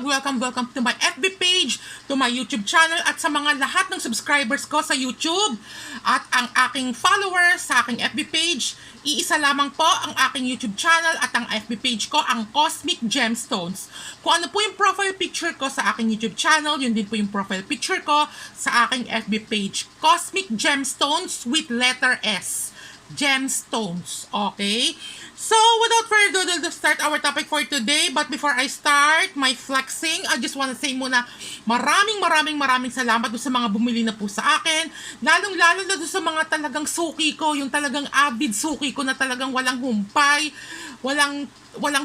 welcome to my FB page, to my YouTube channel, at sa mga lahat ng subscribers ko sa YouTube. At ang aking followers sa aking FB page, iisa lamang po ang aking YouTube channel at ang FB page ko, ang Cosmic Gemstones. Kung ano po yung profile picture ko sa aking YouTube channel, yun din po yung profile picture ko sa aking FB page. Cosmic Gemstones with letter S. Gemstones. Okay? So, without further ado, let's start our topic for today. But before I start my flexing, I just want to say muna, maraming salamat doon sa mga bumili na po sa akin. Lalong-lalo na doon sa mga talagang suki ko, yung talagang avid suki ko na talagang walang humpay, walang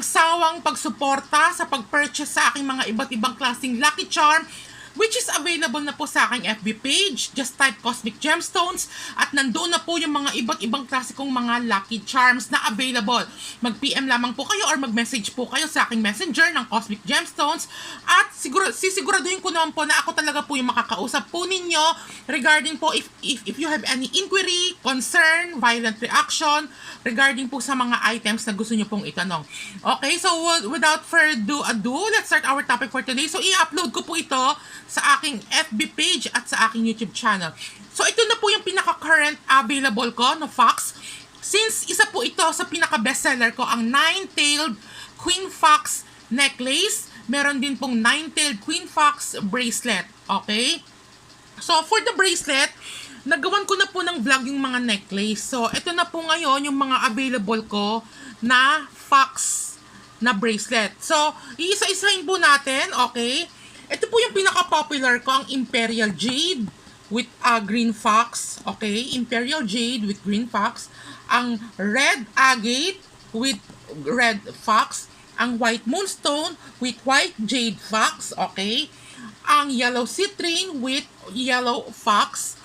sawang pagsuporta sa pag-purchase sa aking mga iba't ibang klaseng Lucky Charm, which is available na po sa aking FB page. Just type Cosmic Gemstones at nandoon na po yung mga iba't ibang klasikong mga Lucky Charms na available. Mag-PM lamang po kayo or mag-message po kayo sa aking messenger ng Cosmic Gemstones at sisiguraduhin ko naman po na ako talaga po yung makakausap po ninyo regarding po if you have any inquiry, concern, violent reaction regarding po sa mga items na gusto nyo pong itanong. Okay, so without further ado, let's start our topic for today. So i-upload ko po ito sa aking FB page at sa aking YouTube channel. So ito na po yung pinaka-current available ko na fox. Since isa po ito sa pinaka-bestseller ko, ang Nine-Tailed Queen Fox necklace. Meron din pong Nine-Tailed Queen Fox bracelet. Okay? So for the bracelet, nagawan ko na po ng vlog yung mga necklace. So ito na po ngayon yung mga available ko na fox na bracelet. So iisa-isahin po natin. Okay? Ito po yung pinaka-popular ko, ang Imperial Jade with Green Fox. Okay, Imperial Jade with Green Fox. Ang Red Agate with Red Fox. Ang White Moonstone with White Jade Fox. Okay. Ang Yellow Citrine with Yellow Fox.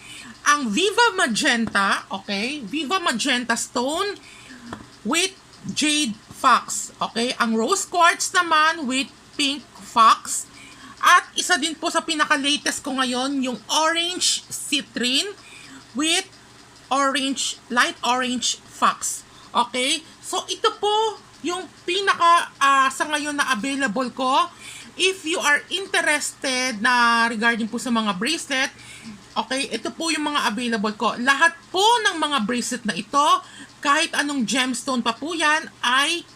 Ang Viva Magenta. Okay, Viva Magenta Stone with Jade Fox. Okay. Ang Rose Quartz naman with Pink Fox. At isa din po sa pinaka-latest ko ngayon, yung Orange Citrine with light orange fox. Okay? So, ito po yung pinaka sa ngayon na available ko. If you are interested na regarding po sa mga bracelet, okay, ito po yung mga available ko. Lahat po ng mga bracelet na ito, kahit anong gemstone pa po yan, ay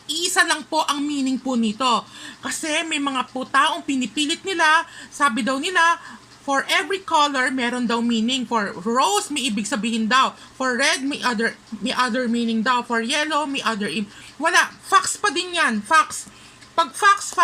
isa lang po ang meaning po nito. Kasi may mga po taong pinipilit nila, sabi daw nila, for every color, meron daw meaning. For rose, may ibig sabihin daw. For red, may other meaning daw. For yellow, may other wala. Fox pa din yan. Fox. Pag fox,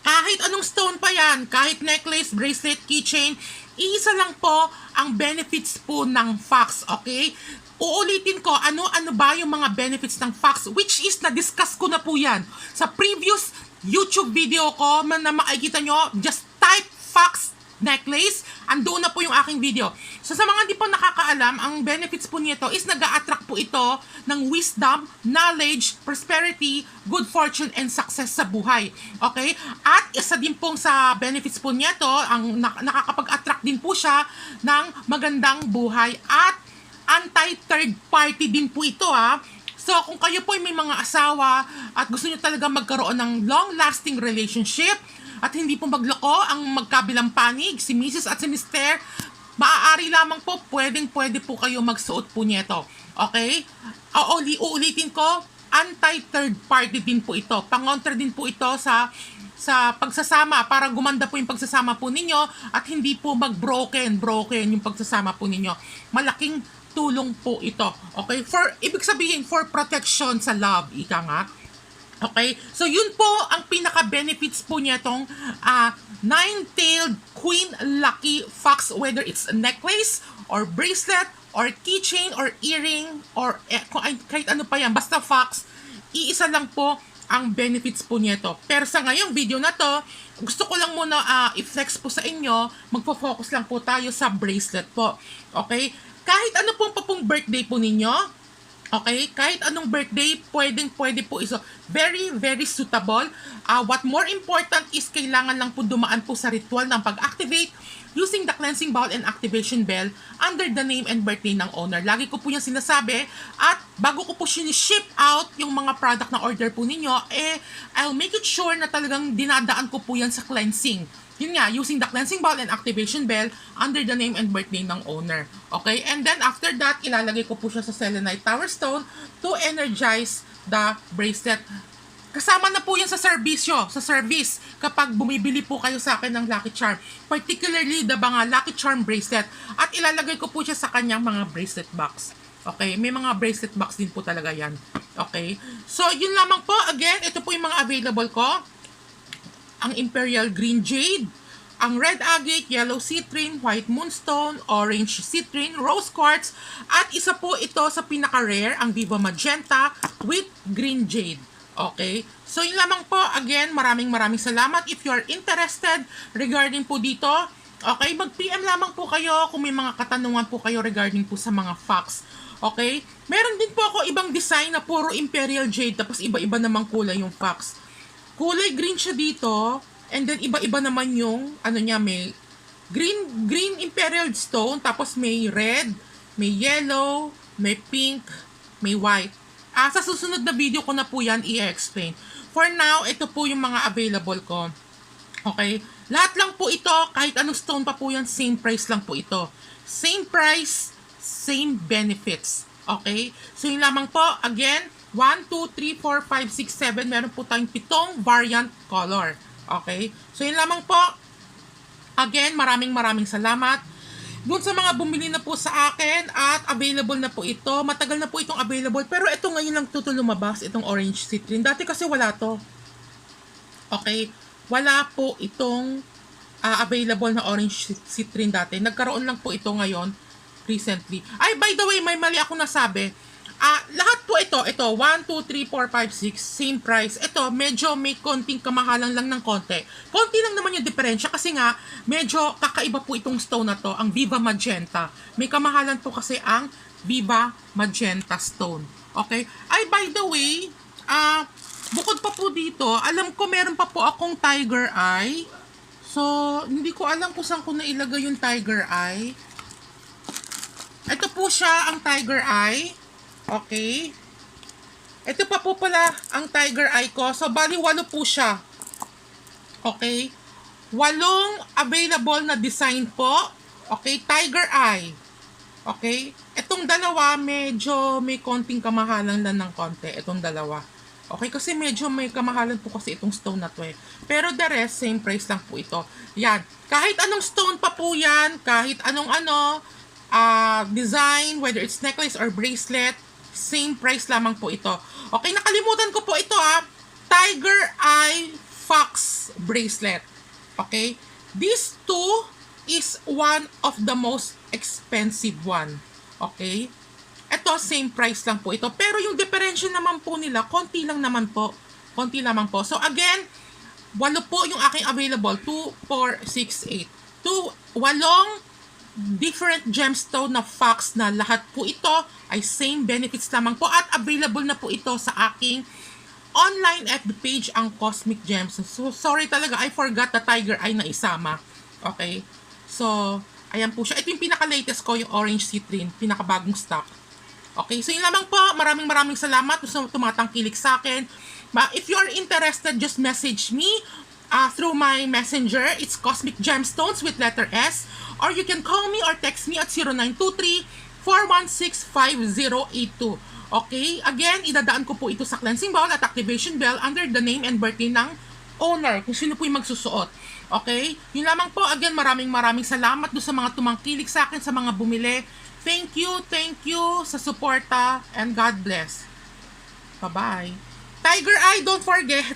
kahit anong stone pa yan, kahit necklace, bracelet, keychain, isa lang po ang benefits po ng fox. Okay? Uulitin ko, ano ba yung mga benefits ng fox, which is na-discuss ko na po yan sa previous YouTube video ko na makikita nyo. Just type fox necklace, andoon na po yung aking video. So sa mga hindi po nakakaalam, ang benefits po nito is nag-a-attract po ito ng wisdom, knowledge, prosperity, good fortune, and success sa buhay. Okay? At isa din pong sa benefits po nito, ang nakakapag-attract din po siya ng magandang buhay at anti-third party din po ito ha. So kung kayo po ay may mga asawa at gusto nyo talaga magkaroon ng long-lasting relationship at hindi po magloko ang magkabilang panig, si Mrs. at si Mr., maaari lamang po, pwede po kayo magsuot po nito. Okay? Uulitin ko, anti-third party din po ito. Pangontra din po ito sa pagsasama, para gumanda po yung pagsasama po ninyo at hindi po mag-broken yung pagsasama po ninyo. Malaking tulong po ito. Okay? Ibig sabihin, for protection sa love, ika nga. Okay? So, yun po ang pinaka-benefits po niya itong Nine-Tailed Queen Lucky Fox, whether it's a necklace, or bracelet, or keychain, or earring, or kahit ano pa yan, basta fox, iisa lang po ang benefits po nito. Pero sa ngayong video na to, gusto ko lang muna i-flex po sa inyo, magpo-focus lang po tayo sa bracelet po. Okay? Kahit ano pong birthday po ninyo, okay? Kahit anong birthday, pwede po iso. Very suitable. What more important is kailangan lang po dumaan po sa ritual ng pag-activate using the cleansing bowl and activation bell under the name and birthday ng owner. Lagi ko po yan sinasabi at bago ko po ship out yung mga product na order po ninyo, I'll make it sure na talagang dinadaan ko po yan sa cleansing. Yun nga, using the cleansing bowl and activation bell under the name and birthday ng owner. Okay? And then after that, ilalagay ko po siya sa selenite tower stone to energize the bracelet. Kasama na po yan sa service kapag bumibili po kayo sa akin ng Lucky Charm. Particularly the mga Lucky Charm bracelet. At ilalagay ko po siya sa kanyang mga bracelet box. Okay? May mga bracelet box din po talaga yan. Okay? So, yun lamang po. Again, ito po yung mga available ko. Ang Imperial Green Jade, ang Red Agate, Yellow Citrine, White Moonstone, Orange Citrine, Rose Quartz, at isa po ito sa pinaka-rare, ang Viva Magenta with Green Jade. Okay? So, yun lamang po. Again, maraming salamat. If you are interested regarding po dito, okay, mag-PM lamang po kayo kung may mga katanungan po kayo regarding po sa mga facts. Okay? Meron din po ako ibang design na puro Imperial Jade, tapos iba-iba namang kulay yung facts. Kulay green siya dito, and then iba-iba naman yung, ano niya, may green Imperial Stone, tapos may red, may yellow, may pink, may white. Sa susunod na video ko na po yan i-explain. For now, ito po yung mga available ko. Okay? Lahat lang po ito, kahit anong stone pa po yan, same price lang po ito. Same price, same benefits. Okay? So yun lamang po, again, 1, 2, 3, 4, 5, 6, 7. Meron po tayong 7 variant color. Okay? So, yun lamang po. Again, maraming salamat. Doon sa mga bumili na po sa akin at available na po ito. Matagal na po itong available. Pero ito ngayon lang ito lumabas, itong Orange Citrine. Dati kasi wala to. Okay? Wala po itong available na Orange Citrine dati. Nagkaroon lang po ito ngayon recently. Ay, by the way, may mali ako nasabi. Lahat po ito, 1, 2, 3, 4, 5, 6, same price. Ito, medyo may konting kamahalan lang ng konti. Konti lang naman yung diferensya kasi nga, medyo kakaiba po itong stone na to, ang Viva Magenta. May kamahalan po kasi ang Viva Magenta stone. Okay? Ay, by the way, bukod pa po dito, alam ko meron pa po akong Tiger Eye. So, hindi ko alam kung saan ko nailagay yung Tiger Eye. Ito po siya, ang Tiger Eye. Okay. Ito pa po pala ang Tiger Eye ko. So, bali 8 po siya. Okay. 8 available na design po. Okay. Tiger Eye. Okay. Itong dalawa, medyo may konting kamahalan lang ng konti. Itong dalawa. Okay. Kasi medyo may kamahalan po kasi itong stone na to eh. Pero the rest, same price lang po ito. Yan. Kahit anong stone pa po yan, kahit anong design, whether it's necklace or bracelet, same price lamang po ito. Okay, nakalimutan ko po ito Tiger Eye Fox Bracelet. Okay, these two is one of the most expensive one. Okay, ito same price lang po ito. Pero yung differential naman po nila, konti lang naman po. Konti lamang po. So again, 8 po yung aking available. 2, 4, 6, 8. 8 different gemstone na fox na lahat po ito ay same benefits lamang po at available na po ito sa aking online FB page, ang Cosmic Gems. So, sorry talaga, I forgot the Tiger Eye na isama. Okay? So, ayan po siya. Ito yung pinaka-latest ko, yung Orange Citrine, pinaka-bagong stock. Okay? So, yun lamang po. Maraming salamat sa tumatangkilik sa akin. If you are interested, just message me through my messenger. It's Cosmic Gemstones with letter S. Or you can call me or text me at 0923-416-5082. Okay? Again, idadaan ko po ito sa cleansing bowl at activation bell under the name and birthday ng owner, kung sino po yung magsusuot. Okay? Yun lamang po. Again, maraming salamat do sa mga tumangkilik sa akin, sa mga bumili. Thank you sa suporta and God bless. Bye-bye. Tiger Eye, don't forget,